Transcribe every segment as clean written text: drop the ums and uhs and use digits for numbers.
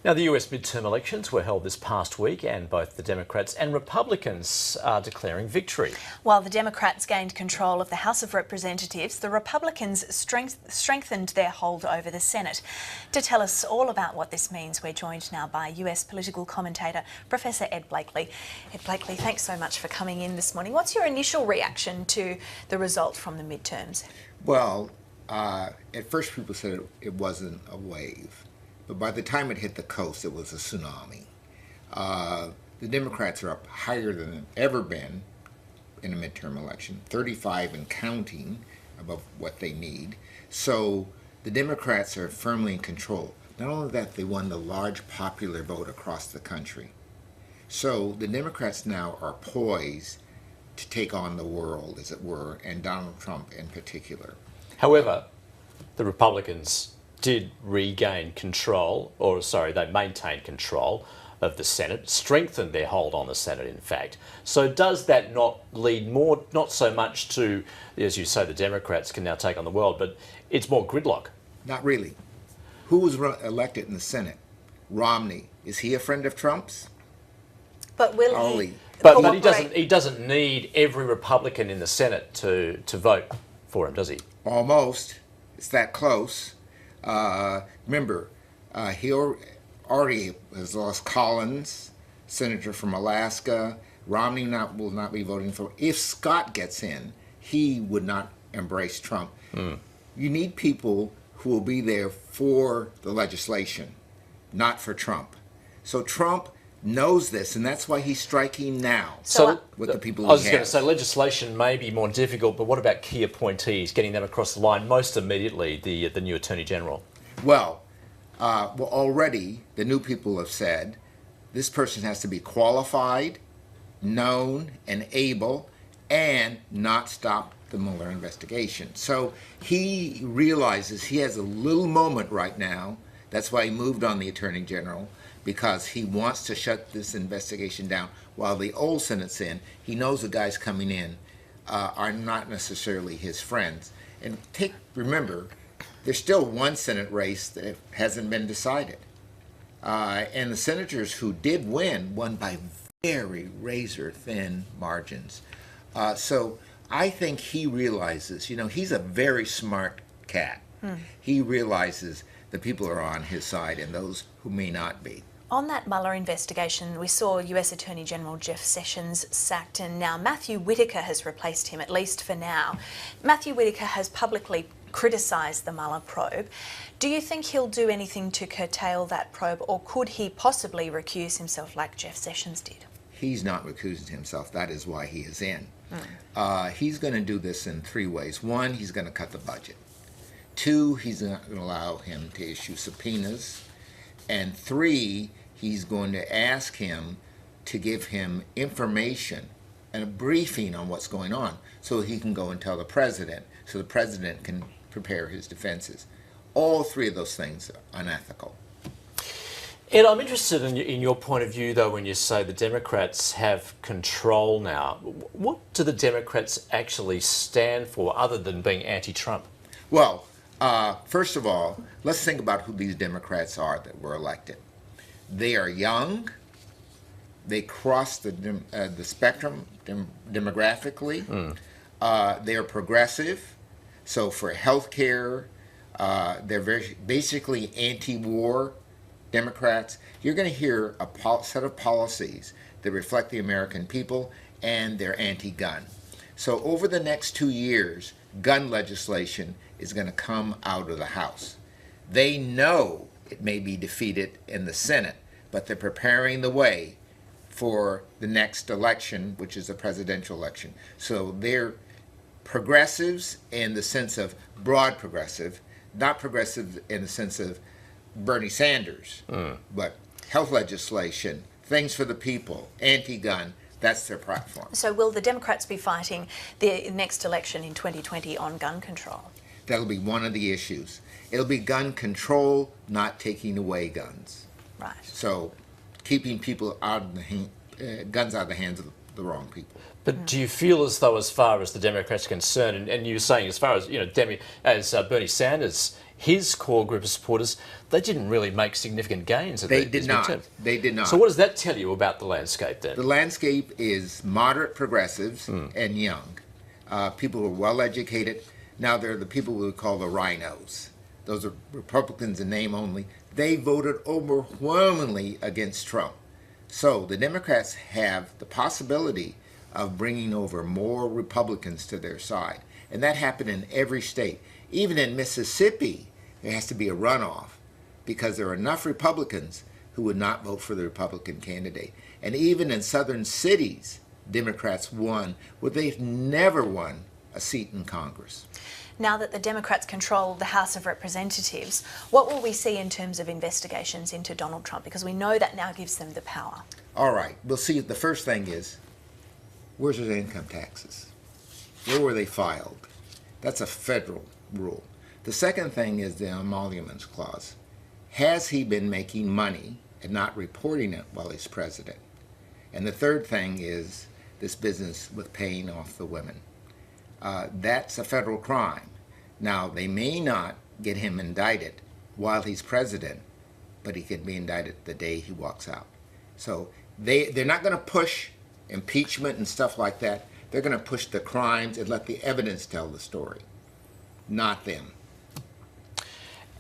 Now, the US midterm elections were held this past week, and both the Democrats and Republicans are declaring victory. While the Democrats gained control of the House of Representatives, the Republicans strengthened their hold over the Senate. To tell us all about what this means, we're joined now by US political commentator Professor Ed Blakely. Ed Blakely, thanks so much for coming in this morning. What's your initial reaction to the result from the midterms? Well, at first people said it wasn't a wave. But by the time it hit the coast, it was a tsunami. The Democrats are up higher than they've ever been in a midterm election, 35 and counting above what they need. So the Democrats are firmly in control. Not only that, they won the large popular vote across the country. So the Democrats now are poised to take on the world, as it were, and Donald Trump in particular. However, the Republicans did regain control, they maintained control of the Senate, strengthened their hold on the Senate, in fact. So does that not lead more, not so much to, as you say, the Democrats can now take on the world, but it's more gridlock? Not really. Who was elected in the Senate? Romney. Is he a friend of Trump's? But will Only. he? But he doesn't need every Republican in the Senate to vote for him, does he? Almost. It's that close. Remember, he already has lost Collins, senator from Alaska. Romney will not be voting for him. If Scott gets in, he would not embrace Trump. You need people who will be there for the legislation, not for Trump. So Trump knows this, and that's why he's striking now with the people he has. I was going to say legislation may be more difficult, but what about key appointees, getting them across the line most immediately, the new Attorney General? Well, already the new people have said this person has to be qualified, known, and able, and not stop the Mueller investigation. So he realizes he has a little moment right now. That's why he moved on the Attorney General, because he wants to shut this investigation down while the old Senate's in. He knows the guys coming in are not necessarily his friends. And remember, there's still one Senate race that hasn't been decided. And the senators who did won by very razor-thin margins. So I think he realizes, he's a very smart cat. He realizes the people are on his side and those who may not be. On that Mueller investigation, we saw US Attorney General Jeff Sessions sacked, and now Matthew Whitaker has replaced him, at least for now. Matthew Whitaker has publicly criticised the Mueller probe. Do you think he'll do anything to curtail that probe, or could he possibly recuse himself like Jeff Sessions did? He's not recusing himself. That is why he is in. He's going to do this in three ways. One, he's going to cut the budget. Two, he's not going to allow him to issue subpoenas. And three, he's going to ask him to give him information and a briefing on what's going on so he can go and tell the president, so the president can prepare his defenses. All three of those things are unethical. Ed, I'm interested in your point of view, though, when you say the Democrats have control now. What do the Democrats actually stand for other than being anti-Trump? Well, first of all, let's think about who these Democrats are that were elected. They are young. They cross the spectrum demographically. They are progressive. So for health care, they're basically anti-war Democrats. You're going to hear a set of policies that reflect the American people, and they're anti-gun. So over the next 2 years, gun legislation is going to come out of the House. They know it may be defeated in the Senate, but they're preparing the way for the next election, which is the presidential election. So they're progressives in the sense of broad progressive, not progressive in the sense of Bernie Sanders, but health legislation, things for the people, anti-gun. That's their platform. So will the Democrats be fighting the next election in 2020 on gun control? That'll be one of the issues. It'll be gun control, not taking away guns. Right. So keeping people out of guns out of the hands of the wrong people. But do you feel as though, as far as the Democrats are concerned, and you were saying as far as as Bernie Sanders his core group of supporters, they didn't really make significant gains. They did not. They did not. So what does that tell you about the landscape then? The landscape is moderate progressives and young. People who are well educated. Now they're the people we call the rhinos. Those are Republicans in name only. They voted overwhelmingly against Trump. So the Democrats have the possibility of bringing over more Republicans to their side. And that happened in every state. Even in Mississippi, there has to be a runoff because there are enough Republicans who would not vote for the Republican candidate. And even in southern cities, Democrats won where they've never won a seat in Congress. Now that the Democrats control the House of Representatives, what will we see in terms of investigations into Donald Trump? Because we know that now gives them the power. All right, we'll see. The first thing is, where's his income taxes? Where were they filed? That's a federal rule. The second thing is the emoluments clause. Has he been making money and not reporting it while he's president? And the third thing is this business with paying off the women. That's a federal crime. Now, they may not get him indicted while he's president, but he could be indicted the day he walks out. So they're not going to push impeachment and stuff like that. They're going to push the crimes and let the evidence tell the story, not them.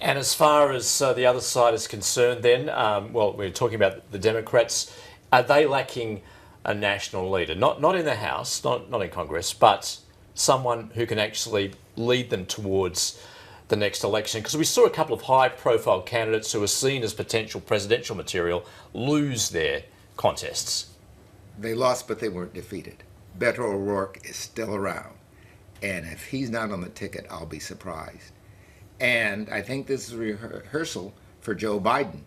And as far as the other side is concerned then, well, we're talking about the Democrats. Are they lacking a national leader? Not in the House, not in Congress, but someone who can actually lead them towards the next election? Because we saw a couple of high-profile candidates who were seen as potential presidential material lose their contests. They lost, but they weren't defeated. Beto O'Rourke is still around. And if he's not on the ticket, I'll be surprised. And I think this is a rehearsal for Joe Biden.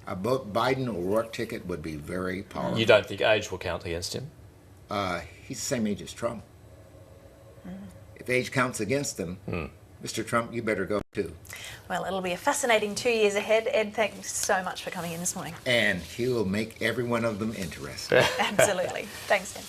A Biden-O'Rourke ticket would be very powerful. You don't think age will count against him? He's the same age as Trump. If age counts against him, Mr. Trump, you better go too. Well, it'll be a fascinating 2 years ahead. Ed, thanks so much for coming in this morning. And he will make every one of them interesting. Absolutely. Thanks, Ed.